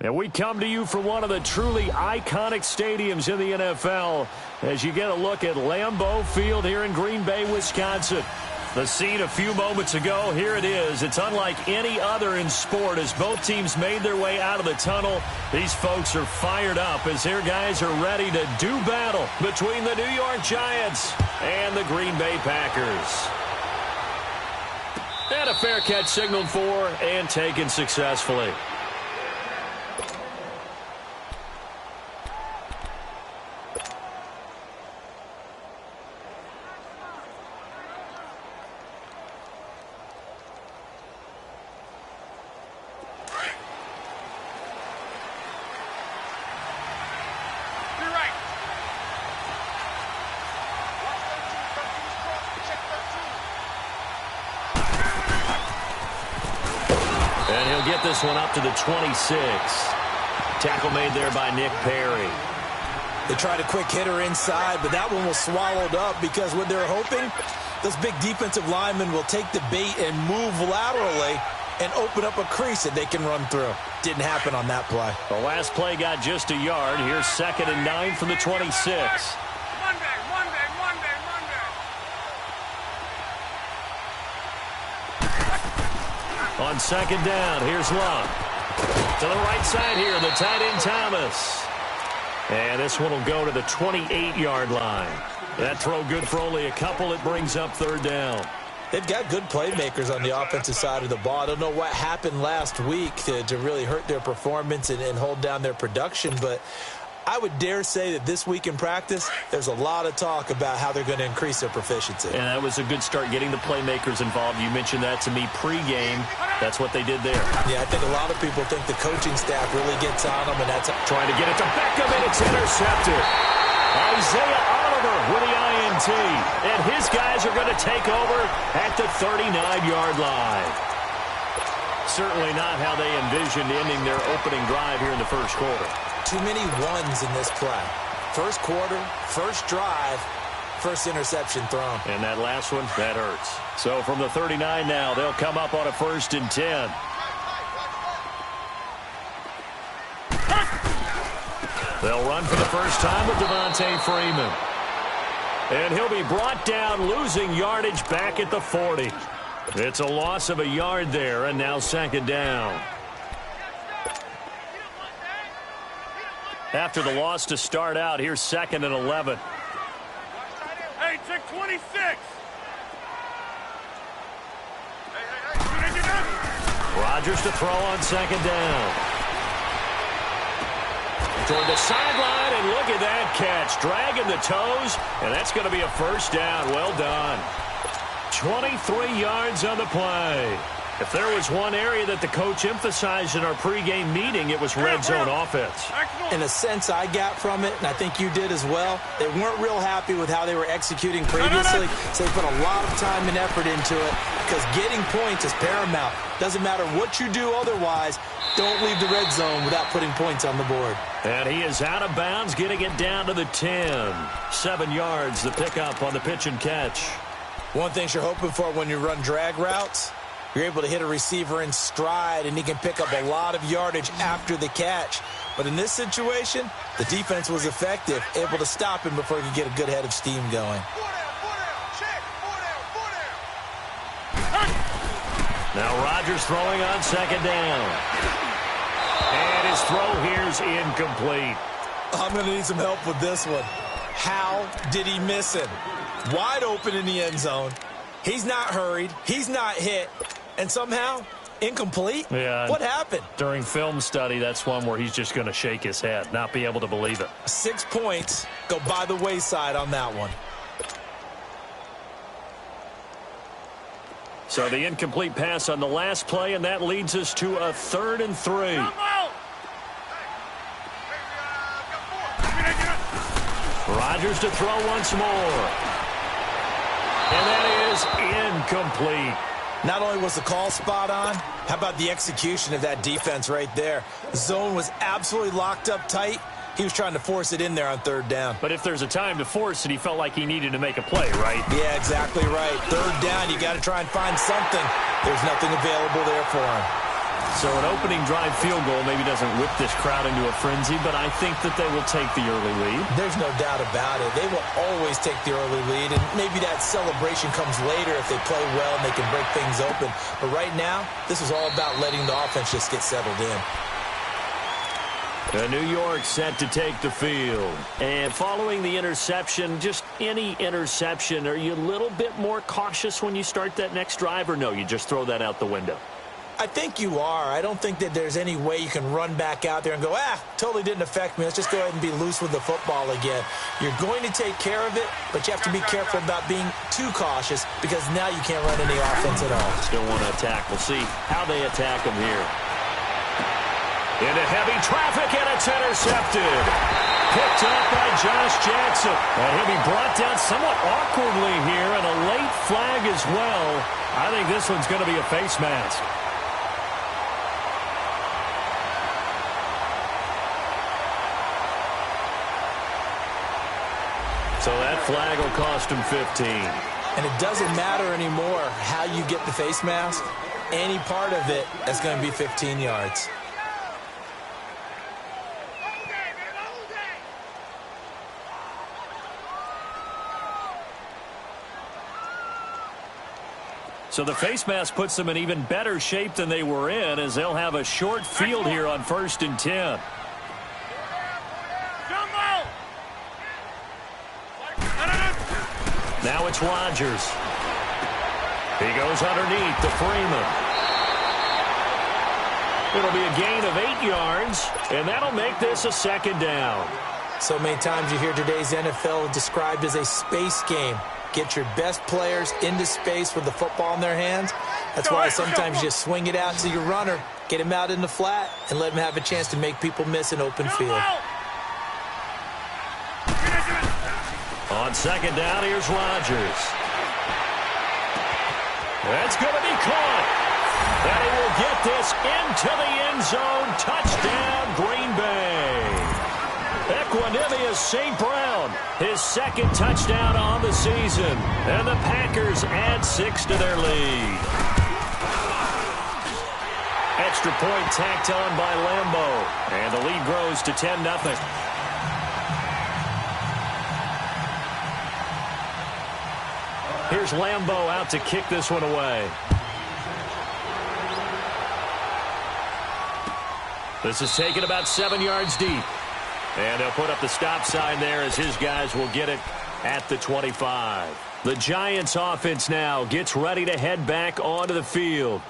And we come to you from one of the truly iconic stadiums in the NFL as you get a look at Lambeau Field here in Green Bay, Wisconsin. The scene a few moments ago, here it is. It's unlike any other in sport as both teams made their way out of the tunnel. These folks are fired up as their guys are ready to do battle between the New York Giants and the Green Bay Packers. And a fair catch signaled for and taken successfully. And he'll get this one up to the 26. Tackle made there by Nick Perry. They tried a quick hitter inside, but that one was swallowed up because what they're hoping, those big defensive linemen will take the bait and move laterally and open up a crease that they can run through. Didn't happen on that play. The last play got just a yard. Here's 2nd and 9 from the 26. On 2nd down, here's Love. To the right side here, the tight end Thomas. And this one will go to the 28-yard line. That throw good for only a couple. It brings up 3rd down. They've got good playmakers on the offensive side of the ball. I don't know what happened last week to really hurt their performance and hold down their production, but I would dare say that this week in practice, there's a lot of talk about how they're going to increase their proficiency. And that was a good start getting the playmakers involved. You mentioned that to me pregame. That's what they did there. Yeah, I think a lot of people think the coaching staff really gets on them, and that's trying to get it to Beckham, and it's intercepted. Isaiah Oliver with the INT. And his guys are going to take over at the 39-yard line. Certainly not how they envisioned ending their opening drive here in the first quarter. Too many ones in this play. First quarter, first drive, first interception thrown. And that last one, that hurts. So from the 39 now, they'll come up on a 1st and 10. They'll run for the first time with Devontae Freeman. And he'll be brought down, losing yardage back at the 40. It's a loss of a yard there, and now 2nd down. After the loss to start out, here's 2nd and 11. Hey, check 26. Rodgers to throw on 2nd down. Toward the sideline, and look at that catch. Dragging the toes, and that's going to be a 1st down. Well done. 23 yards on the play. If there was one area that the coach emphasized in our pregame meeting, it was red zone offense. In a sense, I got from it, and I think you did as well, they weren't real happy with how they were executing previously, so they put a lot of time and effort into it because getting points is paramount. Doesn't matter what you do otherwise, don't leave the red zone without putting points on the board. And he is out of bounds, getting it down to the 10. 7 yards, the pickup on the pitch and catch. One thing you're hoping for when you run drag routes, you're able to hit a receiver in stride, and he can pick up a lot of yardage after the catch. But in this situation, the defense was effective, able to stop him before he could get a good head of steam going. Now Rodgers throwing on 2nd down. And his throw here's incomplete. I'm going to need some help with this one. How did he miss him? Wide open in the end zone. He's not hurried. He's not hit. And somehow, incomplete? Yeah. What happened? During film study, that's one where he's just going to shake his head, not be able to believe it. 6 points go by the wayside on that one. So the incomplete pass on the last play, and that leads us to a 3rd and 3. Rodgers to throw once more. And that is incomplete. Not only was the call spot on, how about the execution of that defense right there? The zone was absolutely locked up tight. He was trying to force it in there on 3rd down. But if there's a time to force it, he felt like he needed to make a play, right? Yeah, exactly right. 3rd down, you got to try and find something. There's nothing available there for him. So an opening drive field goal maybe doesn't whip this crowd into a frenzy, but I think that they will take the early lead. There's no doubt about it. They will always take the early lead, and maybe that celebration comes later if they play well and they can break things open. But right now, this is all about letting the offense just get settled in. New York set to take the field. And following the interception, just any interception, are you a little bit more cautious when you start that next drive, or no, you just throw that out the window? I think you are. I don't think that there's any way you can run back out there and go, totally didn't affect me. Let's just go ahead and be loose with the football again. You're going to take care of it, but you have to be careful about being too cautious because now you can't run any offense at all. Still want to attack. We'll see how they attack them here. Into heavy traffic, and it's intercepted. Picked up by Josh Jackson. And he'll be brought down somewhat awkwardly here, and a late flag as well. I think this one's going to be a face mask. So that flag will cost him 15. And it doesn't matter anymore how you get the face mask. Any part of it, that's going to be 15 yards. So the face mask puts them in even better shape than they were in, as they'll have a short field here on 1st and 10. Now it's Rodgers. He goes underneath to Freeman. It'll be a gain of 8 yards, and that'll make this a 2nd down. So many times you hear today's NFL described as a space game. Get your best players into space with the football in their hands. That's why sometimes you just swing it out to your runner, get him out in the flat, and let him have a chance to make people miss an open field. On 2nd down, here's Rodgers. That's going to be caught. And he will get this into the end zone. Touchdown, Green Bay. Equanimeous St. Brown, his 2nd touchdown on the season. And the Packers add 6 to their lead. Extra point tacked on by Lambo. And the lead grows to 10-0. Here's Lambo out to kick this one away. This is taken about 7 yards deep. And they'll put up the stop sign there as his guys will get it at the 25. The Giants offense now gets ready to head back onto the field.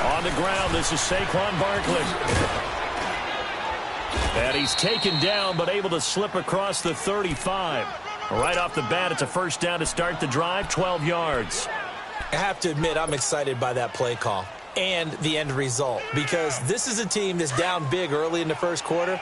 On the ground, this is Saquon Barkley. And he's taken down, but able to slip across the 35. Right off the bat, it's a 1st down to start the drive, 12 yards. I have to admit, I'm excited by that play call and the end result, because this is a team that's down big early in the 1st quarter,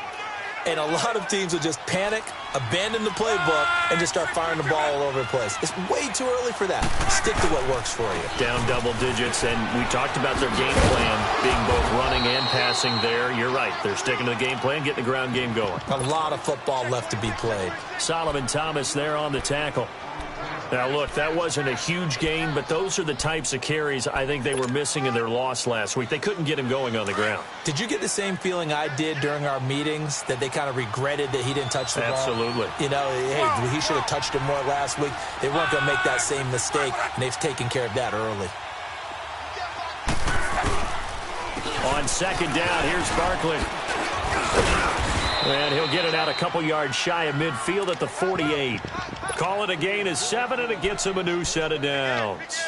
and a lot of teams will just panic, abandon the playbook, and just start firing the ball all over the place. It's way too early for that. Stick to what works for you. Down double digits, and we talked about their game plan being both running and passing there. You're right. They're sticking to the game plan, getting the ground game going. A lot of football left to be played. Solomon Thomas there on the tackle. Now, look, that wasn't a huge gain, but those are the types of carries I think they were missing in their loss last week. They couldn't get him going on the ground. Did you get the same feeling I did during our meetings, that they kind of regretted that he didn't touch the ball? Absolutely. You know, hey, he should have touched it more last week. They weren't going to make that same mistake, and they've taken care of that early. On 2nd down, here's Barkley. And he'll get it out a couple yards shy of midfield at the 48. Call it a gain of 7, and it gets him a new set of downs.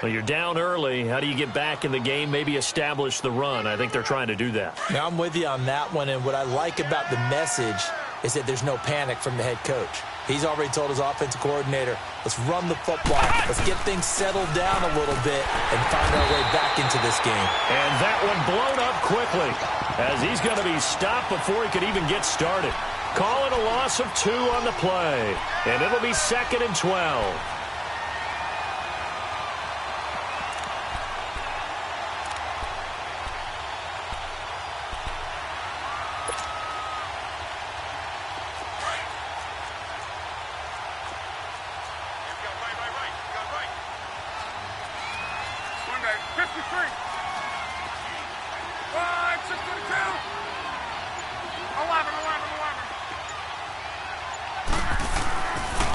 Well, you're down early. How do you get back in the game, maybe establish the run? I think they're trying to do that. Now, I'm with you on that one, and what I like about the message is that there's no panic from the head coach. He's already told his offensive coordinator, let's run the football, let's get things settled down a little bit and find our way back into this game. And that one blown up quickly, as he's going to be stopped before he could even get started. Call it a loss of 2 on the play. And it'll be 2nd and 12.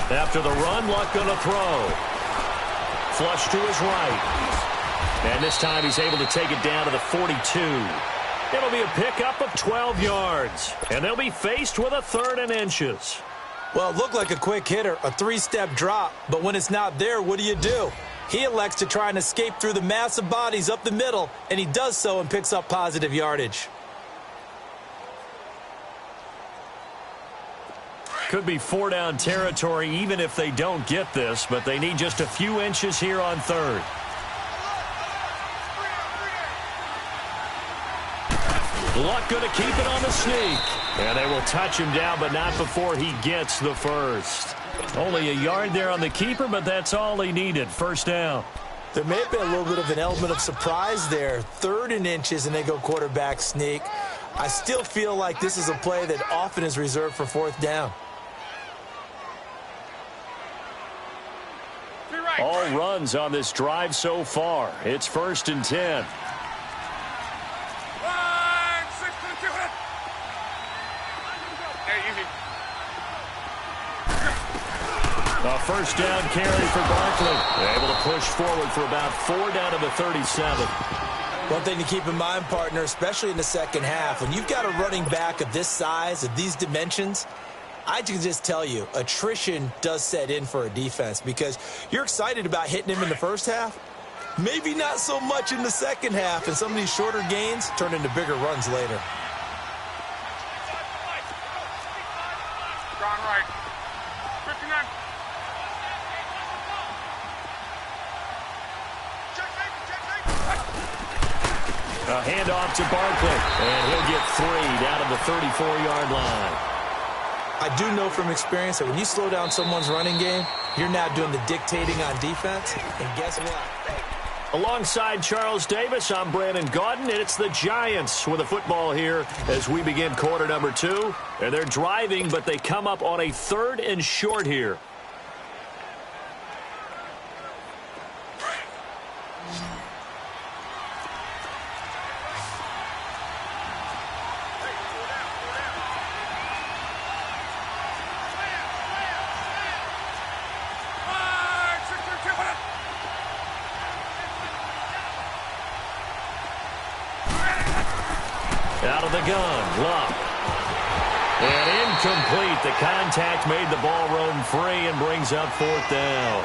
After the run, Luck going to throw. Flush to his right. And this time he's able to take it down to the 42. It'll be a pickup of 12 yards. And they'll be faced with a 3rd and inches. Well, it looked like a quick hitter, a 3-step drop. But when it's not there, what do? He elects to try and escape through the massive bodies up the middle. And he does so and picks up positive yardage. Could be 4-down territory even if they don't get this, but they need just a few inches here on 3rd. Luck going to keep it on the sneak. And they will touch him down, but not before he gets the first. Only a yard there on the keeper, but that's all he needed. 1st down. There may have been a little bit of an element of surprise there. 3rd and inches, and they go quarterback sneak. I still feel like this is a play that often is reserved for 4th down. All runs on this drive so far. It's 1st and 10. A 1st down carry for Barkley. Able to push forward for about 4 down to the 37. One thing to keep in mind, partner, especially in the second half, when you've got a running back of this size, of these dimensions, I can just tell you, attrition does set in for a defense because you're excited about hitting him in the first half. Maybe not so much in the second half, and some of these shorter gains turn into bigger runs later. Gone right. 59. A handoff to Barkley, and he'll get 3 down to the 34-yard line. I do know from experience that when you slow down someone's running game, you're now doing the dictating on defense, and guess what? Alongside Charles Davis, I'm Brandon Gaudin, and it's the Giants with the football here as we begin quarter number 2. And they're driving, but they come up on a 3rd and short here. Out of the gun, Luck. And incomplete. The contact made the ball roam free and brings up 4th down.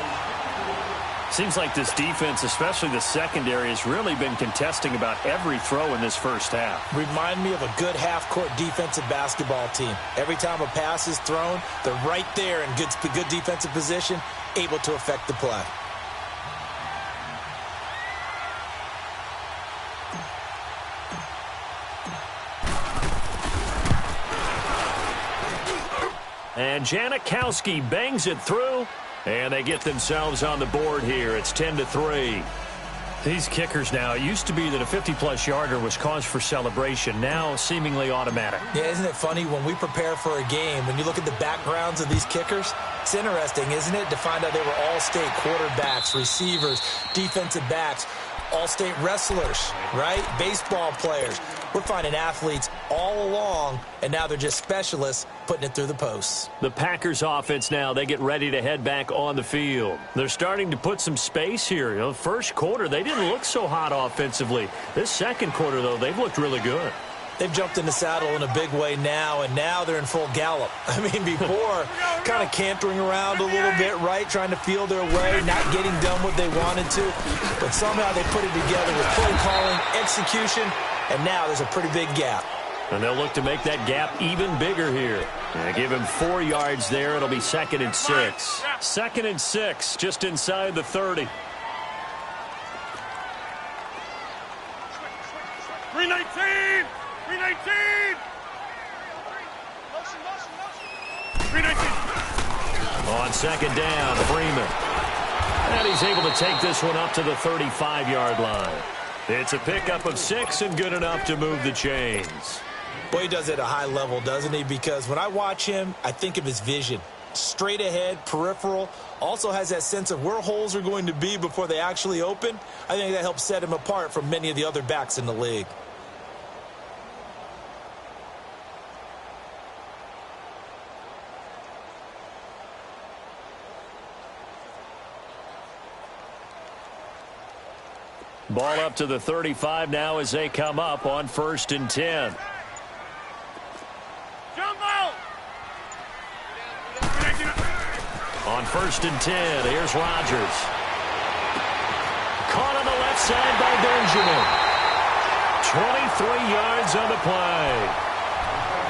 Seems like this defense, especially the secondary, has really been contesting about every throw in this first half. Remind me of a good half-court defensive basketball team. Every time a pass is thrown, they're right there in good defensive position, able to affect the play. And Janikowski bangs it through, and they get themselves on the board here. It's 10-3. These kickers now, it used to be that a 50-plus yarder was cause for celebration, now seemingly automatic. Yeah, isn't it funny when we prepare for a game, when you look at the backgrounds of these kickers, it's interesting, isn't it, to find out they were all-state quarterbacks, receivers, defensive backs, all-state wrestlers, right? Baseball players. We're finding athletes all along, and now they're just specialists putting it through the posts. The Packers offense now, they get ready to head back on the field. They're starting to put some space here. You know, first quarter, they didn't look so hot offensively. This second quarter, though, they've looked really good. They've jumped in the saddle in a big way now, and now they're in full gallop. I mean, before, kind of cantering around a little bit, right, trying to feel their way, not getting done what they wanted to. But somehow they put it together with play calling, execution, and now there's a pretty big gap. And they'll look to make that gap even bigger here. And give him 4 yards there. It'll be 2nd and 6. 2nd and 6, just inside the 30. 319! 319! On second down, Freeman. And he's able to take this one up to the 35-yard line. It's a pickup of 6 and good enough to move the chains. Well, he does it at a high level, doesn't he? Because when I watch him, I think of his vision. Straight ahead, peripheral, also has that sense of where holes are going to be before they actually open. I think that helps set him apart from many of the other backs in the league. Ball up to the 35 now as they come up on 1st and 10. On 1st and 10, here's Rodgers. Caught on the left side by Benjamin. 23 yards on the play.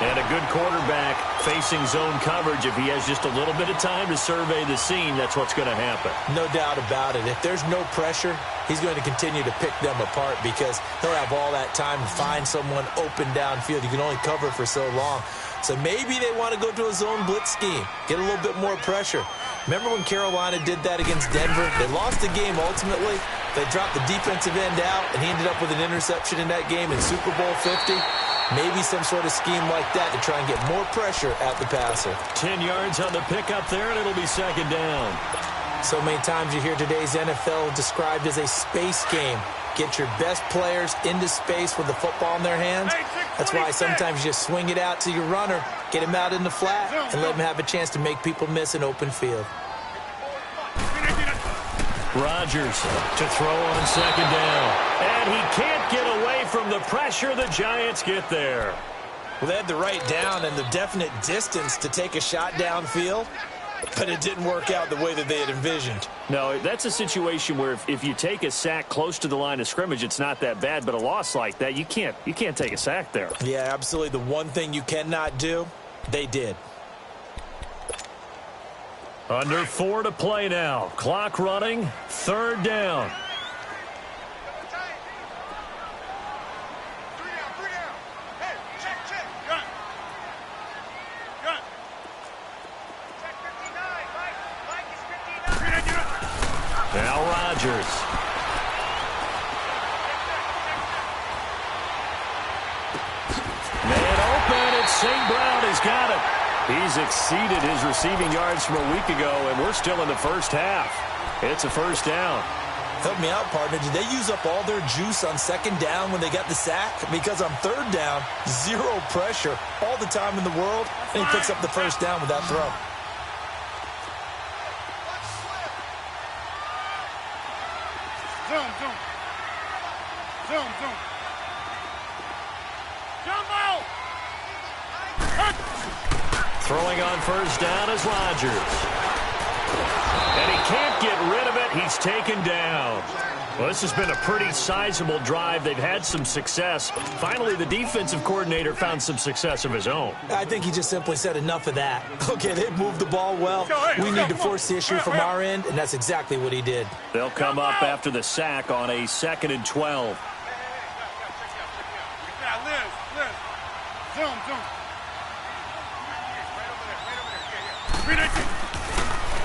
And a good quarterback facing zone coverage. If he has just a little bit of time to survey the scene, that's what's going to happen. No doubt about it. If there's no pressure, he's going to continue to pick them apart because he'll have all that time to find someone open downfield. You can only cover for so long. So maybe they want to go to a zone blitz scheme, get a little bit more pressure. Remember when Carolina did that against Denver? They lost the game ultimately. They dropped the defensive end out, and he ended up with an interception in that game in Super Bowl 50. Maybe some sort of scheme like that to try and get more pressure at the passer. 10 yards on the pickup there, and it'll be second down. So many times you hear today's NFL described as a space game. Get your best players into space with the football in their hands. That's why sometimes you just swing it out to your runner, get him out in the flat, and let him have a chance to make people miss an open field. Rodgers to throw on second down. And he can't get away from the pressure the Giants get there. Well, they had the right down and the definite distance to take a shot downfield, but it didn't work out the way that they had envisioned. No, that's a situation where if you take a sack close to the line of scrimmage, it's not that bad, but a loss like that, you can't take a sack there. Yeah, absolutely. The one thing you cannot do, they did. Under 4 to play now. Clock running. 3rd down. Now Rodgers. Man open. It's St. Brown has got it. He's exceeded his receiving yards from a week ago, and we're still in the first half. It's a first down. Help me out, partner. Did they use up all their juice on second down when they got the sack? Because on 3rd down, zero pressure, all the time in the world, and he picks up the first down with that throw. Zoom. Jumbo! Throwing on first down is Rodgers. And he can't get rid of it. He's taken down. Well, this has been a pretty sizable drive. They've had some success. Finally, the defensive coordinator found some success of his own. I think he just simply said enough of that. Okay, they've moved the ball well. We need to force the issue from our end, and that's exactly what he did. They'll come up after the sack on a 2nd and 12. Zoom.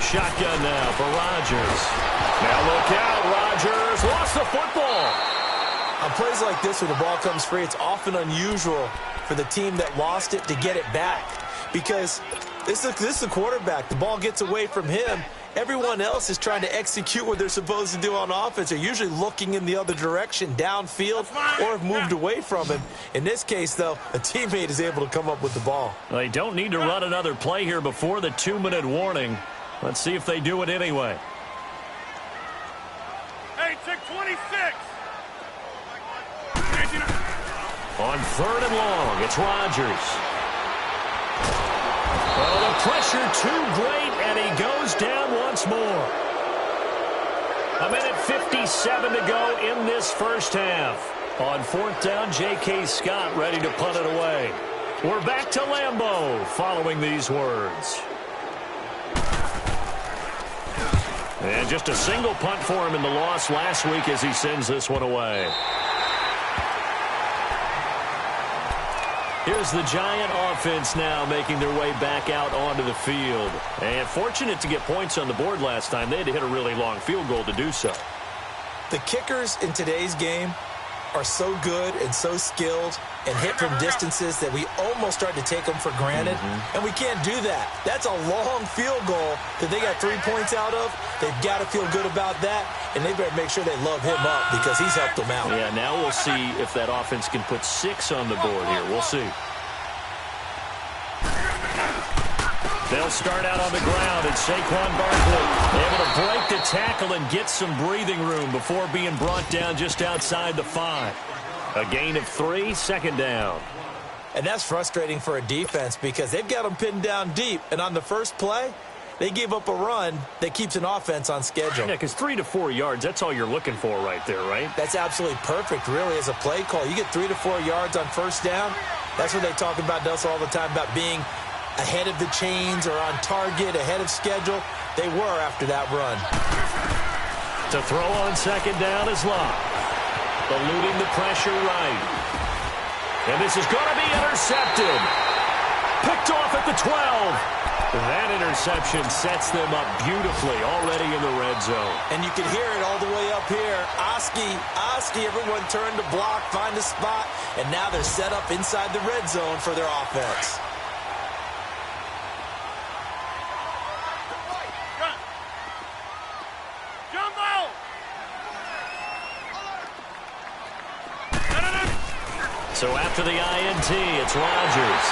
Shotgun now for Rodgers. Now look out, Rodgers lost the football. On plays like this where the ball comes free, it's often unusual for the team that lost it to get it back. Because this is the quarterback. The ball gets away from him. Everyone else is trying to execute what they're supposed to do on offense. They're usually looking in the other direction, downfield, or have moved away from him. In this case, though, a teammate is able to come up with the ball. They don't need to run another play here before the 2-minute warning. Let's see if they do it anyway. Hey, check 26. On 3rd and long, it's Rodgers. Well, the pressure too great, and he goes down once more. 1:57 to go in this first half. On 4th down, J.K. Scott ready to punt it away. We're back to Lambeau following these words. And just a single punt for him in the loss last week as he sends this one away. Here's the Giant offense now making their way back out onto the field. And fortunate to get points on the board last time. They had to hit a really long field goal to do so. The kickers in today's game are so good and so skilled and hit from distances that we almost start to take them for granted. And we can't do that. That's a long field goal that they got 3 points out of. They've got to feel good about that, and they better make sure they love him up because he's helped them out. Yeah, now we'll see if that offense can put 6 on the board here. We'll see. They'll start out on the ground, and Saquon Barkley able to break the tackle and get some breathing room before being brought down just outside the 5. A gain of 3, second down. And that's frustrating for a defense because they've got them pinned down deep, and on the first play, they gave up a run that keeps an offense on schedule. Yeah, because 3 to 4 yards, that's all you're looking for right there, right? That's absolutely perfect, really, as a play call. You get 3 to 4 yards on first down. That's what they talk about, Dustin, all the time, about being ahead of the chains or on target, ahead of schedule. They were after that run. To throw on second down is Locke. Eluding the pressure right. And this is going to be intercepted. Picked off at the 12. That interception sets them up beautifully already in the red zone. And you can hear it all the way up here. Oski, everyone turned to block, find a spot, and now they're set up inside the red zone for their offense. So after the INT, it's Rodgers.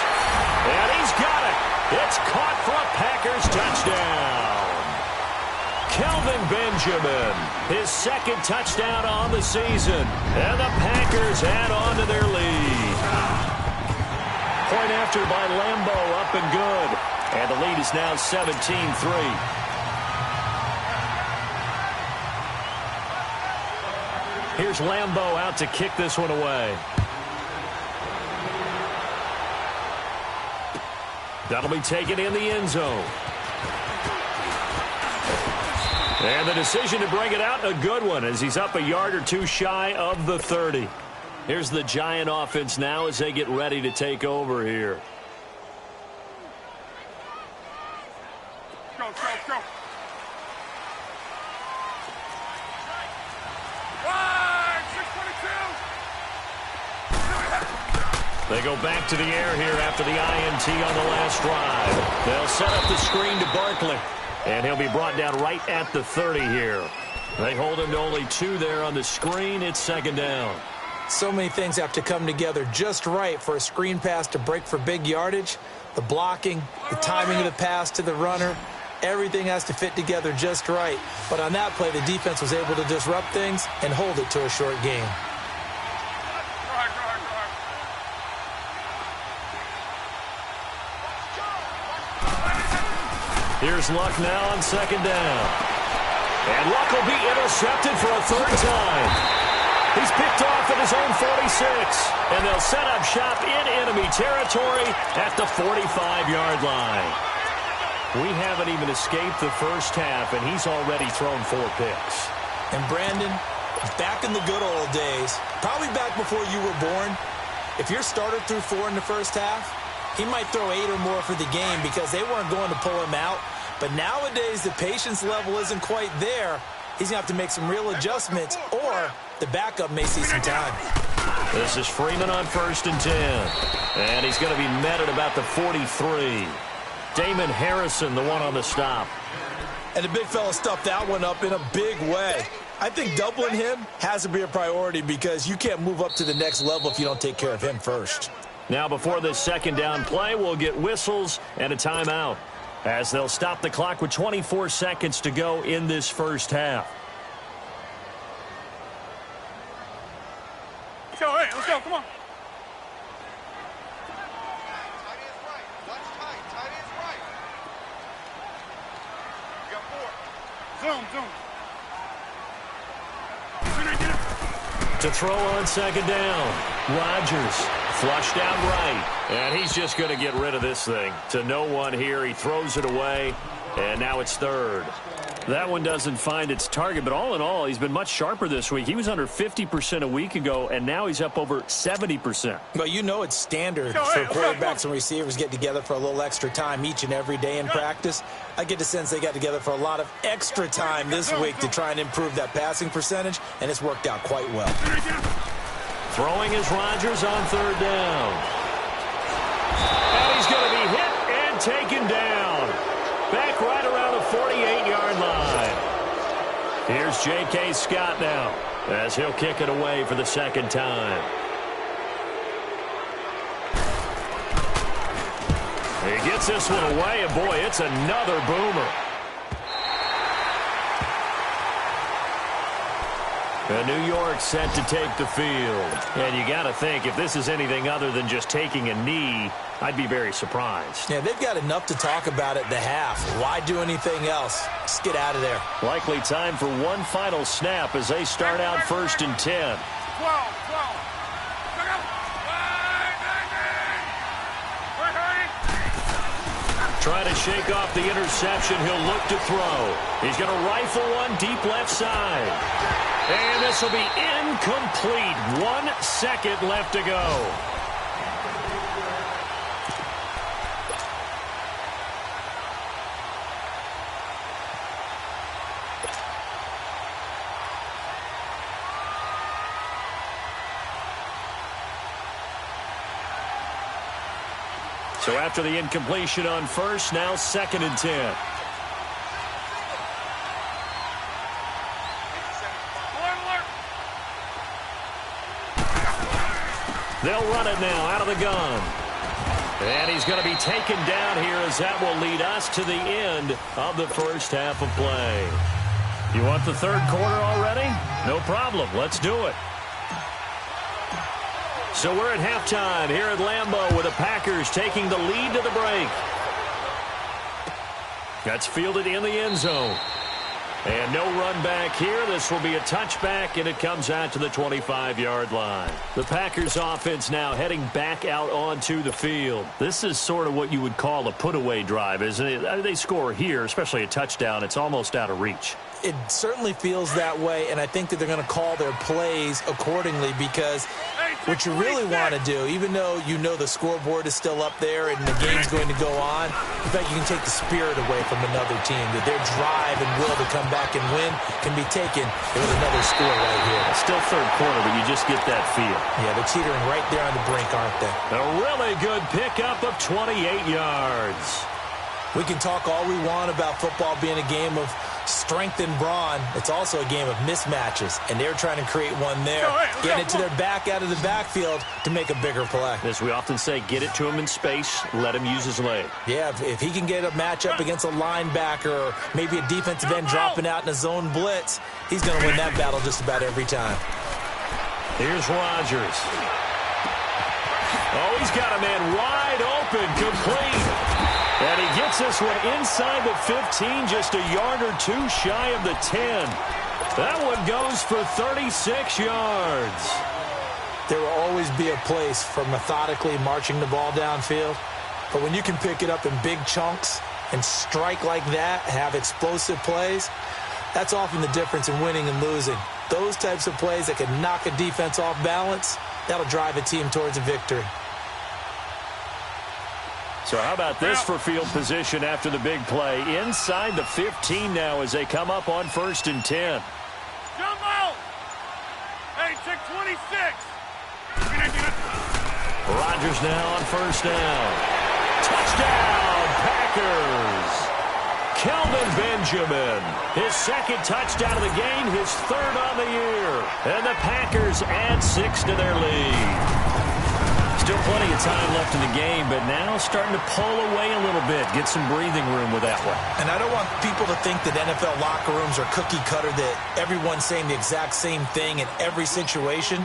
And he's got it. It's caught for a Packers touchdown. Kelvin Benjamin, his second touchdown on the season. And the Packers add on to their lead. Point after by Lambo, up and good. And the lead is now 17-3. Here's Lambo out to kick this one away. That'll be taken in the end zone. And the decision to bring it out, a good one, as he's up a yard or 2 shy of the 30. Here's the Giant offense now as they get ready to take over here. Go. They go back to the air here after the INT on the last drive. They'll set up the screen to Barkley, and he'll be brought down right at the 30 here. They hold him to only 2 there on the screen. It's second down. So many things have to come together just right for a screen pass to break for big yardage. The blocking, the timing of the pass to the runner, everything has to fit together just right. But on that play, the defense was able to disrupt things and hold it to a short game. Here's Luck now on second down. And Luck will be intercepted for a 3rd time. He's picked off at his own 46. And they'll set up shop in enemy territory at the 45-yard line. We haven't even escaped the first half, and he's already thrown 4 picks. And Brandon, back in the good old days, probably back before you were born, if your starter threw 4 in the first half, he might throw 8 or more for the game because they weren't going to pull him out. But nowadays, the patience level isn't quite there. He's going to have to make some real adjustments, or the backup may see some time. This is Freeman on 1st and 10. And he's going to be met at about the 43. Damon Harrison, the one on the stop. And the big fella stuffed that one up in a big way. I think doubling him has to be a priority because you can't move up to the next level if you don't take care of him first. Now, before this second down play, we'll get whistles and a timeout, as they'll stop the clock with 24 seconds to go in this first half. So, hey, let's go, come on. Zoom. To throw on second down, Rodgers flushed out right, and he's just going to get rid of this thing. To no one here, he throws it away, and now it's 3rd. That one doesn't find its target, but all in all, he's been much sharper this week. He was under 50% a week ago, and now he's up over 70%. Well, you know it's standard for quarterbacks and receivers get together for a little extra time each and every day in practice. I get the sense they got together for a lot of extra time this week to try and improve that passing percentage, and it's worked out quite well. Throwing is Rodgers on third down. And he's going to be hit and taken down. Back right around the 48-yard line. Here's J.K. Scott now as he'll kick it away for the second time. He gets this one away, and boy, it's another boomer. And New York set to take the field. And you got to think, if this is anything other than just taking a knee, I'd be very surprised. Yeah, they've got enough to talk about at the half. Why do anything else? Just get out of there. Likely time for one final snap as they start out 1st and 10. 12. Trying to shake off the interception. He'll look to throw. He's going to rifle one deep left side. And this will be incomplete. 1 second left to go. So after the incompletion on first, now 2nd and 10. They'll run it now out of the gun. And he's going to be taken down here as that will lead us to the end of the first half of play. You want the third quarter already? No problem. Let's do it. So we're at halftime here at Lambeau with the Packers taking the lead to the break. That's fielded in the end zone. And no run back here. This will be a touchback, and it comes out to the 25-yard line. The Packers offense now heading back out onto the field. This is sort of what you would call a put-away drive, isn't it? They score here, especially a touchdown. It's almost out of reach. It certainly feels that way, and I think that they're going to call their plays accordingly because what you really want to do, even though you know the scoreboard is still up there and the game's going to go on, in fact, you can take the spirit away from another team, that their drive and will to come back and win can be taken with another score right here. Still third quarter, but you just get that feel. Yeah, they're teetering right there on the brink, aren't they? A really good pickup of 28 yards. We can talk all we want about football being a game of strength and brawn. It's also a game of mismatches, and they're trying to create one there. Getting it to their back out of the backfield to make a bigger play. As we often say, get it to him in space, let him use his leg. Yeah, if he can get a matchup against a linebacker or maybe a defensive end dropping out in a zone blitz, he's going to win that battle just about every time. Here's Rodgers. Oh, he's got a man wide open, complete. And he gets this one inside the 15, just a yard or two shy of the 10. That one goes for 36 yards. There will always be a place for methodically marching the ball downfield. But when you can pick it up in big chunks and strike like that, have explosive plays, that's often the difference in winning and losing. Those types of plays that can knock a defense off balance, that'll drive a team towards a victory. So how about this for field position after the big play? Inside the 15 now as they come up on 1st and 10. Jumbo! Hey, check 26. Rodgers now on 1st down. Touchdown, Packers! Kelvin Benjamin, his 2nd touchdown of the game, his 3rd on the year. And the Packers add 6 to their lead. Still plenty of time left in the game, but now starting to pull away a little bit, get some breathing room with that one. And I don't want people to think that NFL locker rooms are cookie cutter, that everyone's saying the exact same thing in every situation.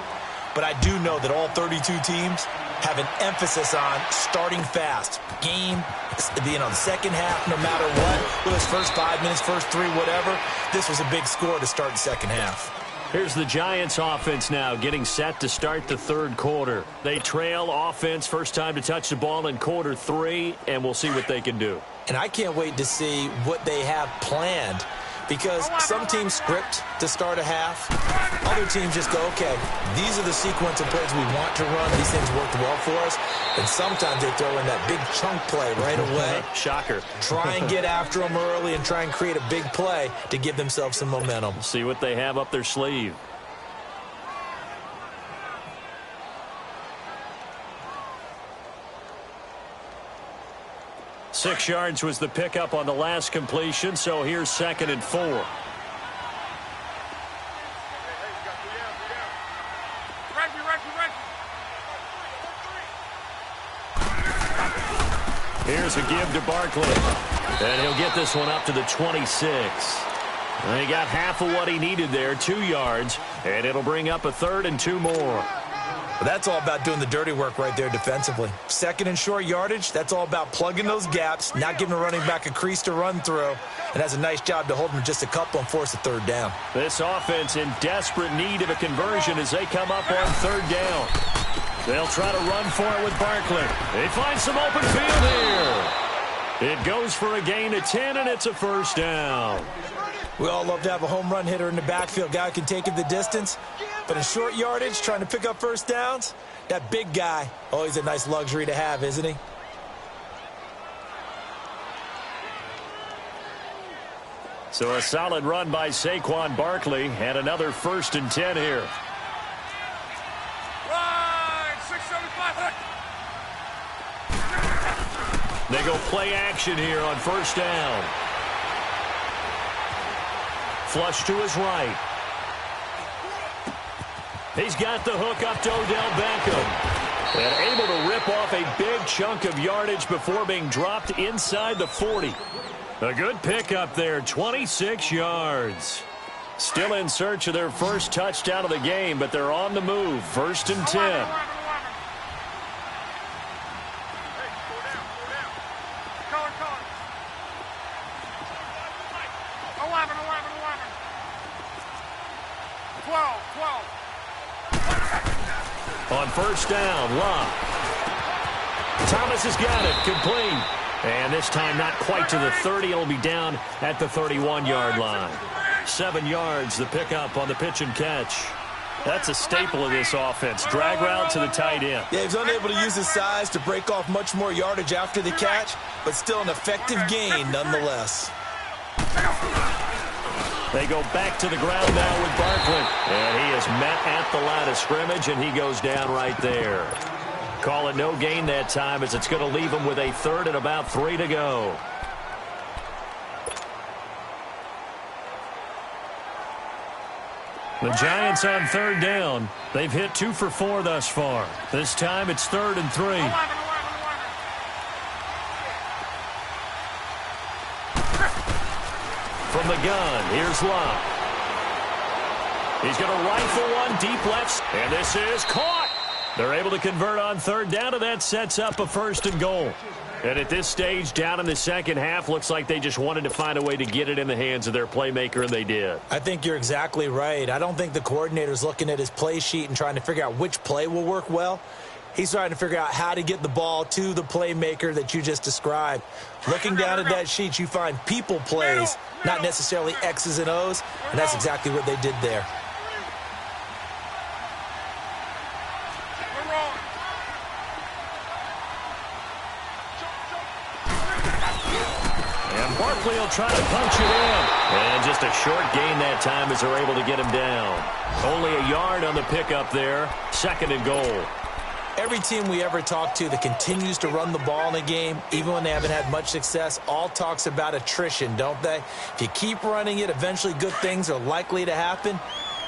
But I do know that all 32 teams have an emphasis on starting fast. Game, the second half, no matter what, whether it's first 5 minutes, first 3, whatever, this was a big score to start the second half. Here's the Giants offense now getting set to start the 3rd quarter. They trail offense, first time to touch the ball in quarter 3, and we'll see what they can do. And I can't wait to see what they have planned Because some teams script to start a half. Other teams just go, okay, these are the sequence of plays we want to run. These things worked well for us. And sometimes they throw in that big chunk play right away. Shocker. Try and get after them early and try and create a big play to give themselves some momentum. See what they have up their sleeve. Six yards was the pickup on the last completion, so here's 2nd and 4. Here's a give to Barkley. And he'll get this one up to the 26. And he got half of what he needed there, 2 yards, and it'll bring up a 3rd and 2 more. Well, that's all about doing the dirty work right there defensively. 2nd and short yardage, that's all about plugging those gaps, not giving a running back a crease to run through, and has a nice job to hold him just a couple and force a 3rd down. This offense in desperate need of a conversion as they come up on 3rd down. They'll try to run for it with Barkley. They find some open field here. It goes for a gain of 10, and it's a 1st down. We all love to have a home run hitter in the backfield. Guy who can take it the distance. But in short yardage, trying to pick up 1st downs, that big guy, always a nice luxury to have, isn't he? So a solid run by Saquon Barkley and another 1st and 10 here. Right, 675. They go play action here on 1st down. Flush to his right. He's got the hook up to Odell Beckham. And able to rip off a big chunk of yardage before being dropped inside the 40. A good pickup there, 26 yards. Still in search of their first touchdown of the game, but they're on the move. 1st and 10. On 1st down, Love. Thomas has got it, complete. And this time not quite to the 30. It'll be down at the 31-yard line. 7 yards, the pickup on the pitch and catch. That's a staple of this offense. Drag route to the tight end. Yeah, he's unable to use his size to break off much more yardage after the catch, but still an effective gain nonetheless. They go back to the ground now with Barkley. And he is met at the line of scrimmage, and he goes down right there. Call it no gain that time as it's going to leave him with a 3rd and about 3 to go. The Giants on 3rd down. They've hit 2 for 4 thus far. This time it's 3rd and 3. From the gun, here's Love. He's going to rifle one deep left, and this is caught. They're able to convert on 3rd down, and that sets up a 1st and goal. And at this stage, down in the second half, looks like they just wanted to find a way to get it in the hands of their playmaker, and they did. I think you're exactly right. I don't think the coordinator's looking at his play sheet and trying to figure out which play will work well. He's trying to figure out how to get the ball to the playmaker that you just described. Looking down at that sheet, you find people plays, not necessarily X's and O's, and that's exactly what they did there. Barkley will try to punch it in. And just a short gain that time as they're able to get him down. Only a yard on the pickup there. 2nd and goal. Every team we ever talk to that continues to run the ball in a game, even when they haven't had much success, all talks about attrition, don't they? If you keep running it, eventually good things are likely to happen.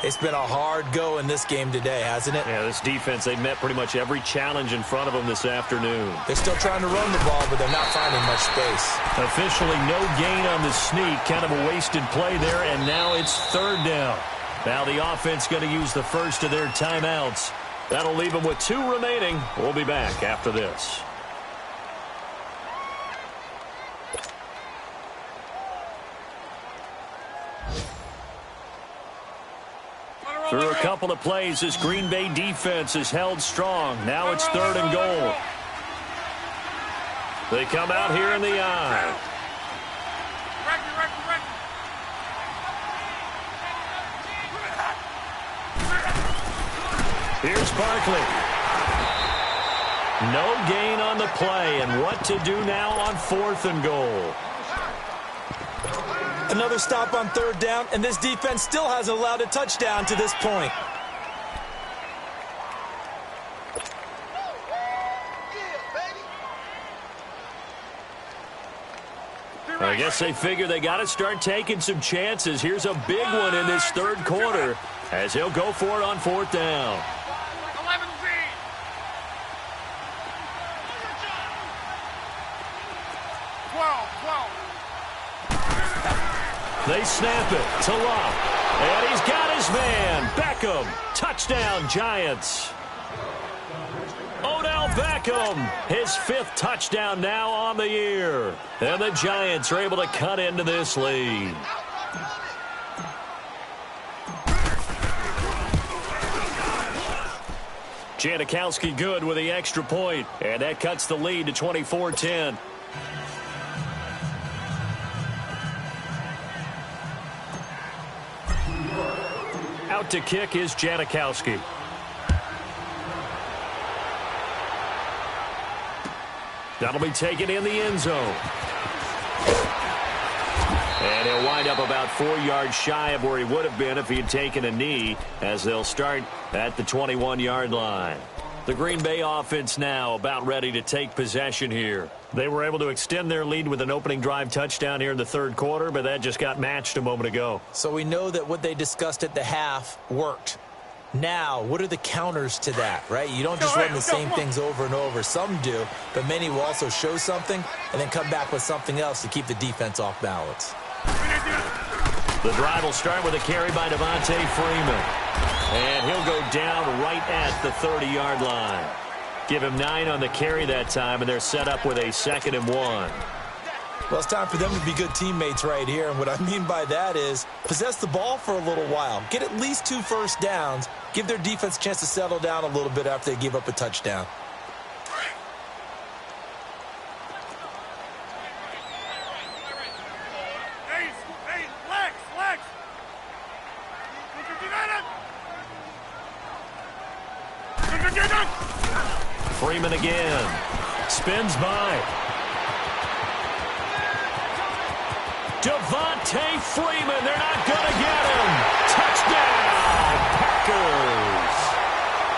It's been a hard go in this game today, hasn't it? Yeah, this defense, they've met pretty much every challenge in front of them this afternoon. They're still trying to run the ball, but they're not finding much space. Officially no gain on the sneak. Kind of a wasted play there, and now it's 3rd down. Now the offense going to use the first of their timeouts. That'll leave them with 2 remaining. We'll be back after this. Through a couple of plays, this Green Bay defense is held strong. Now it's 3rd and goal. They come out here in the eye. Here's Barkley. No gain on the play, and what to do now on 4th and goal. Another stop on 3rd down, and this defense still hasn't allowed a touchdown to this point. I guess they figure they got to start taking some chances. Here's a big one in this 3rd quarter as he'll go for it on 4th down. 11Z. They snap it to Locke. And he's got his man. Beckham. Touchdown, Giants. Odell Beckham, his 5th touchdown now on the year. And the Giants are able to cut into this lead. Janikowski good with the extra point, and that cuts the lead to 24-10. Out to kick is Janikowski. That'll be taken in the end zone. And he'll wind up about 4 yards shy of where he would have been if he had taken a knee, as they'll start at the 21-yard line. The Green Bay offense now about ready to take possession here. They were able to extend their lead with an opening drive touchdown here in the 3rd quarter, but that just got matched a moment ago. So we know that what they discussed at the half worked. Now, what are the counters to that, right? You don't just run the same things over and over. Some do, but many will also show something and then come back with something else to keep the defense off balance. The drive will start with a carry by Devontae Freeman. And he'll go down right at the 30-yard line. Give him 9 on the carry that time, and they're set up with a 2nd and 1. Well, it's time for them to be good teammates right here. And what I mean by that is possess the ball for a little while. Get at least 2 first downs. Give their defense a chance to settle down a little bit after they give up a touchdown. Freeman again. Spins by. Devontae Freeman. They're not going to get him. Touchdown, Packers.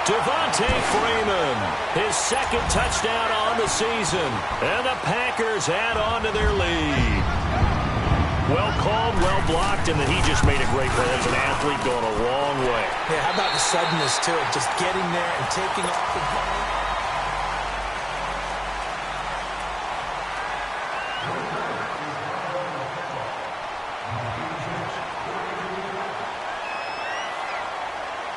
Devontae Freeman, his 2nd touchdown on the season. And the Packers add on to their lead. Well called, well blocked, and then he just made a great play. As an athlete going a long way. Yeah, how about the suddenness to it? Just getting there and taking off the ball.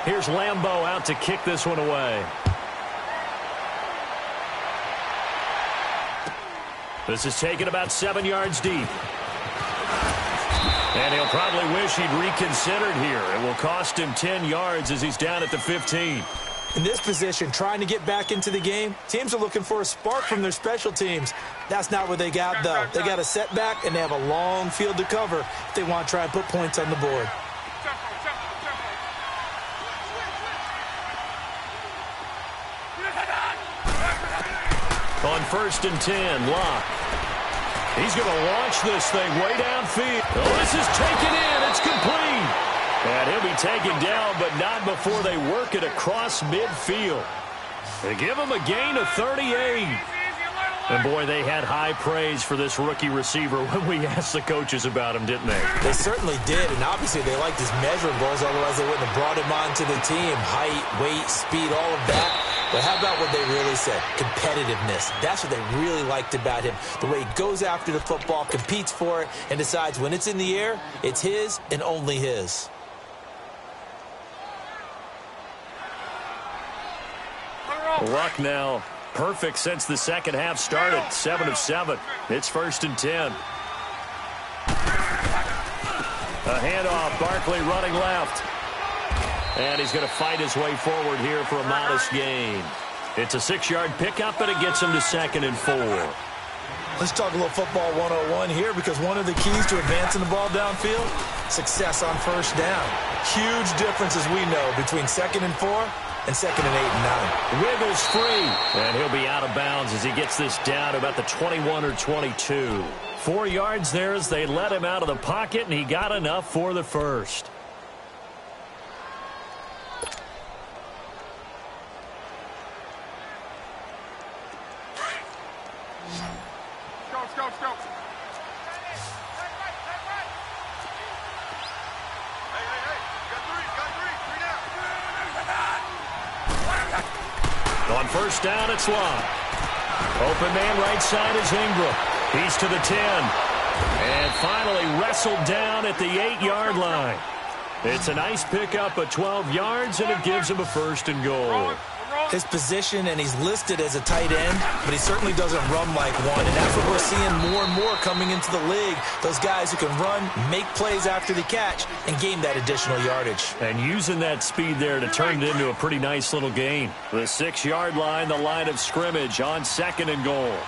Here's Lambeau out to kick this one away. This is taken about 7 yards deep. And he'll probably wish he'd reconsidered here. It will cost him 10 yards as he's down at the 15. In this position, trying to get back into the game, teams are looking for a spark from their special teams. That's not what they got, though. They got a setback, and they have a long field to cover if they want to try and put points on the board. On 1st and 10, Locke. He's going to launch this thing way downfield. Oh, this is taken in. It's complete. And he'll be taken down, but not before they work it across midfield. They give him a gain of 38. And, boy, they had high praise for this rookie receiver when we asked the coaches about him, didn't they? They certainly did, and obviously they liked his measurables, otherwise they wouldn't have brought him onto the team. Height, weight, speed, all of that. But how about what they really said? Competitiveness. That's what they really liked about him. The way he goes after the football, competes for it, and decides when it's in the air, it's his and only his. Luck now perfect since the 2nd half started. 7 of 7. It's 1st and 10. A handoff. Barkley running left. And he's going to fight his way forward here for a modest gain. It's a 6-yard pickup, and it gets him to 2nd and 4. Let's talk a little football 101 here, because one of the keys to advancing the ball downfield, success on 1st down. Huge difference, as we know, between 2nd and 4 and 2nd and 8 and 9. Wiggles free, and he'll be out of bounds as he gets this down to about the 21 or 22. 4 yards there as they let him out of the pocket, and he got enough for the first. Let's go. On first down, it's Long. Open man right side is Ingram. He's to the 10. And finally wrestled down at the 8-yard line. It's a nice pickup of 12 yards, and it gives him a 1st and goal. His position, and he's listed as a tight end, but he certainly doesn't run like one. And that's what we're seeing more and more coming into the league. Those guys who can run, make plays after the catch, and gain that additional yardage. And using that speed there to turn it into a pretty nice little gain. The 6-yard line, the line of scrimmage on 2nd and goal.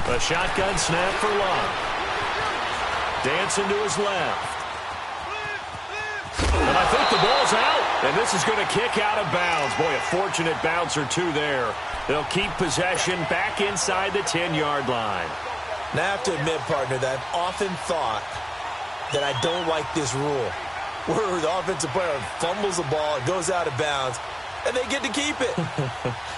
A shotgun snap for Long. Dancing to his left. And I think the ball's out. And this is going to kick out of bounds. Boy, a fortunate bounce or two there. They'll keep possession back inside the 10-yard line. Now, I have to admit, partner, that I've often thought that I don't like this rule, where the offensive player fumbles the ball, it goes out of bounds, and they get to keep it.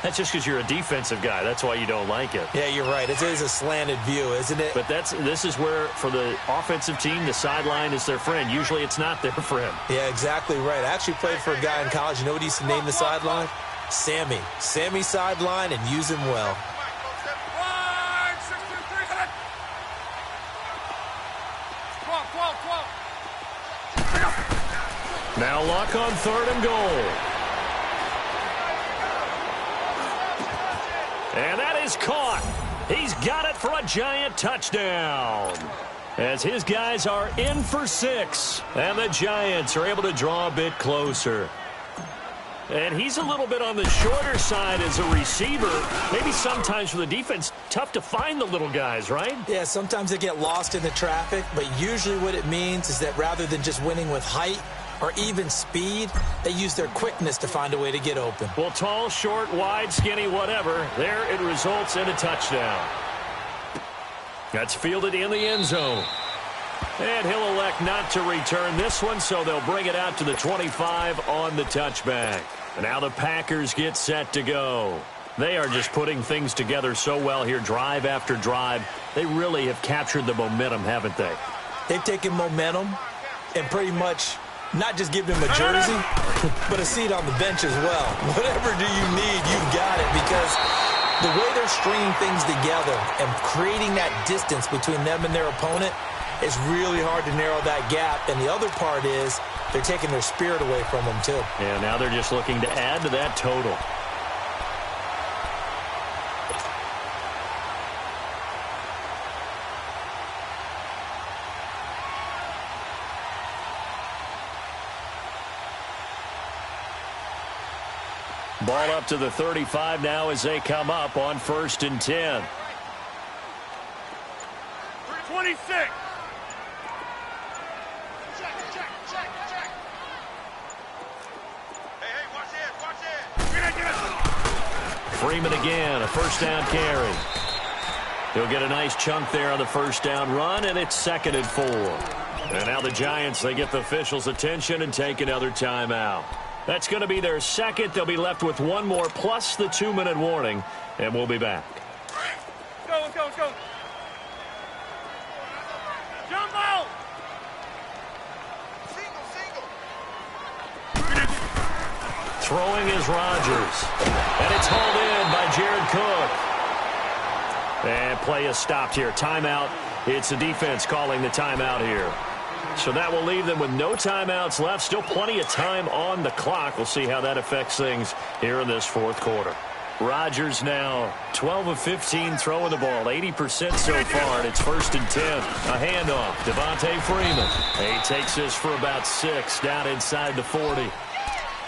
That's just because you're a defensive guy. That's why you don't like it. Yeah, you're right. It is a slanted view, isn't it? But this is where, for the offensive team, the sideline is their friend. Usually it's not their friend. Yeah, exactly right. I actually played for a guy in college. You know what he used to name the sideline? Sammy. Sammy sideline, and use him well. Now Luck on 3rd and goal. And that is caught. He's got it for a giant touchdown. As his guys are in for 6. And the Giants are able to draw a bit closer. And he's a little bit on the shorter side as a receiver. Maybe sometimes for the defense, tough to find the little guys, right? Yeah, sometimes they get lost in the traffic. But usually what it means is that rather than just winning with height or even speed, they use their quickness to find a way to get open. Well, tall, short, wide, skinny, whatever, there it results in a touchdown. That's fielded in the end zone. And he'll elect not to return this one, so they'll bring it out to the 25 on the touchback. And now the Packers get set to go. They are just putting things together so well here, drive after drive. They really have captured the momentum, haven't they? They've taken momentum and pretty much not just give him a jersey, but a seat on the bench as well. Whatever do you need, you've got it, because the way they're stringing things together and creating that distance between them and their opponent, it's really hard to narrow that gap. And the other part is they're taking their spirit away from them, too. Yeah, now they're just looking to add to that total. Ball up to the 35 now as they come up on 1st and 10. 26. Hey, watch it. Freeman again, a 1st down carry. He'll get a nice chunk there on the 1st down run, and it's 2nd and 4. And now the Giants, they get the officials' attention and take another timeout. That's going to be their second. They'll be left with one more plus the 2-minute warning, and we'll be back. Let's go. Jump out. Single. Throwing is Rodgers. And it's hauled in by Jared Cook. And play is stopped here. Timeout. It's the defense calling the timeout here. So that will leave them with no timeouts left. Still plenty of time on the clock. We'll see how that affects things here in this 4th quarter. Rodgers now 12 of 15 throwing the ball, 80% so far, and it's 1st and 10. A handoff, Devontae Freeman. He takes this for about 6 down inside the 40.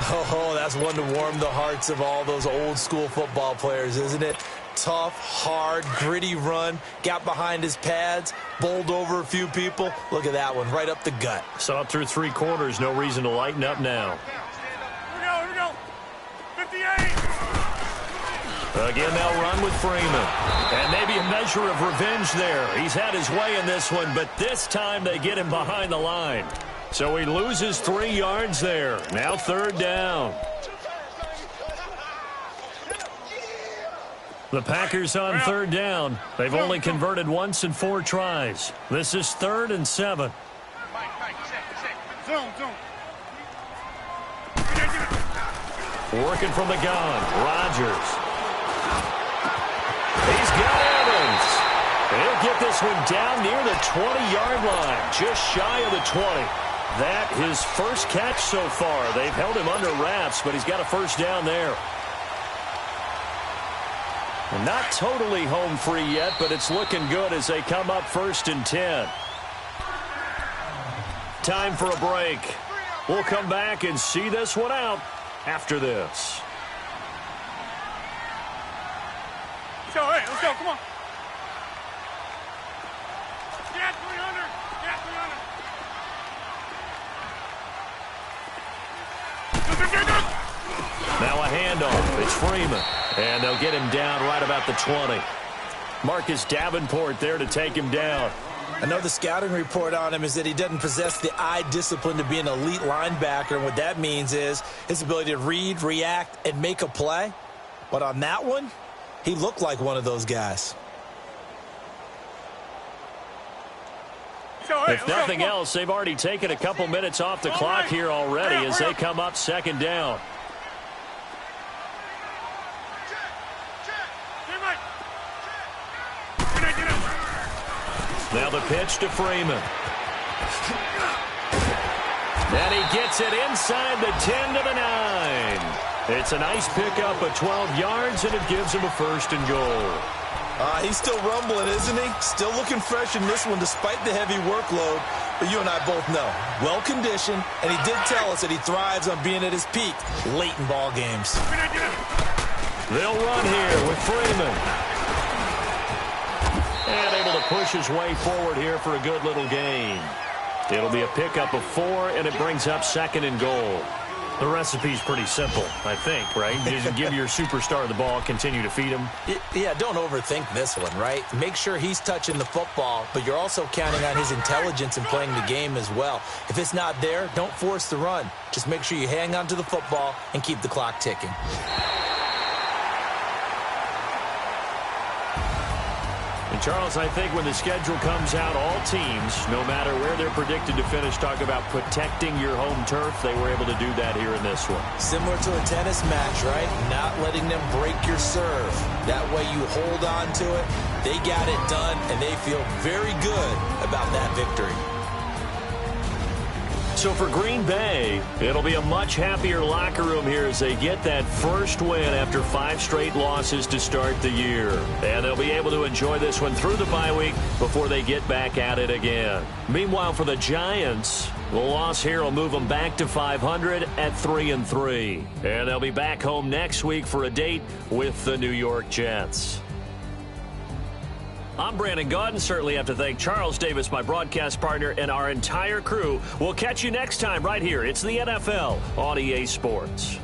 Oh, that's one to warm the hearts of all those old school football players, isn't it? tough, hard, gritty run. Got behind his pads, bowled over a few people. Look at that one, right up the gut. Saw it through 3 quarters. No reason to lighten up now. Here we go. 58. Again, they'll run with Freeman. And maybe a measure of revenge there. He's had his way in this one, but this time they get him behind the line. So he loses 3 yards there. Now 3rd down. The Packers on 3rd down. They've only converted once in 4 tries. This is 3rd and 7. Zone. Working from the gun. Rodgers. He's got Evans. He'll get this one down near the 20-yard line. Just shy of the 20. That his first catch so far. They've held him under wraps, but he's got a first down there. Not totally home free yet, but it's looking good as they come up 1st and 10. Time for a break. We'll come back and see this one out after this. Let's go, come on. Get 300. Now a handoff. It's Freeman. And they'll get him down right about the 20. Marcus Davenport there to take him down. I know the scouting report on him is that he doesn't possess the eye discipline to be an elite linebacker. And what that means is his ability to read, react, and make a play. But on that one, he looked like one of those guys. If nothing else, they've already taken a couple minutes off the clock here already as they come up 2nd down. Now the pitch to Freeman. And he gets it inside the 10 to the 9. It's a nice pickup of 12 yards, and it gives him a 1st and goal. He's still rumbling, isn't he? Still looking fresh in this one despite the heavy workload. But you and I both know, well-conditioned, and he did tell us that he thrives on being at his peak late in ball games. They'll run here with Freeman. And able to push his way forward here for a good little gain. It'll be a pickup of 4, and it brings up 2nd and goal. The recipe's pretty simple, I think, right? You just give your superstar the ball, continue to feed him. Yeah, don't overthink this one, right? Make sure he's touching the football, but you're also counting on his intelligence in playing the game as well. If it's not there, don't force the run. Just make sure you hang on to the football and keep the clock ticking. And Charles, I think when the schedule comes out, all teams, no matter where they're predicted to finish, talk about protecting your home turf. They were able to do that here in this one. Similar to a tennis match, right? Not letting them break your serve. That way you hold on to it. They got it done, and they feel very good about that victory. So for Green Bay, it'll be a much happier locker room here as they get that first win after 5 straight losses to start the year. And they'll be able to enjoy this one through the bye week before they get back at it again. Meanwhile, for the Giants, the loss here will move them back to 500 at 3-3. And they'll be back home next week for a date with the New York Jets. I'm Brandon Gaudin. Certainly have to thank Charles Davis, my broadcast partner, and our entire crew. We'll catch you next time right here. It's the NFL on EA Sports.